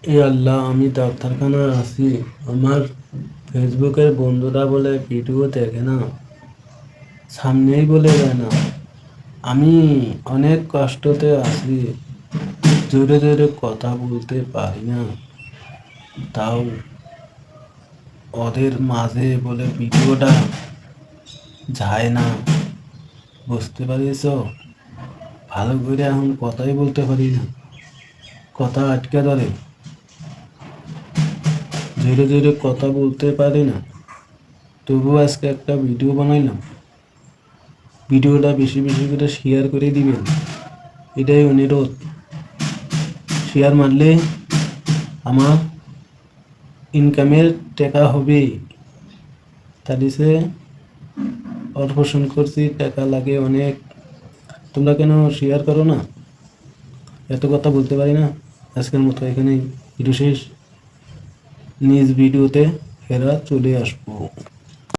এ আল্লাহ, আমি ডাক্তারখানায় আছি। আমার ফেসবুকের বন্ধুরা বলে ভিডিও দেখে না, সামনেই বলে যায় না। আমি অনেক কষ্টতে আছি, জোরে জোরে কথা বলতে পারি না, তাও ওদের মাঝে বলে ভিডিওটা যায় না। বুঝতে পারিস? ভালো করে এখন কথাই বলতে পারি না, কথা আটকে ধরে, জোরে জোরে কথা বলতে পারি না। তবু আজকে একটা ভিডিও বানাইলাম, ভিডিওটা বেশি বেশি করে শেয়ার করে দিবেন, এটাই অনুরোধ। শেয়ার মারলে আমার ইনকামের টাকা হবে। তাহলে সে অপারেশন করছি, টাকা লাগে অনেক। তোমরা কেন শেয়ার করো না? এত কথা বলতে পারি না। আজকের মতো এখানেই ভিডিও শেষ। নিজ ভিডিওতে ফেরা চলে আসবো।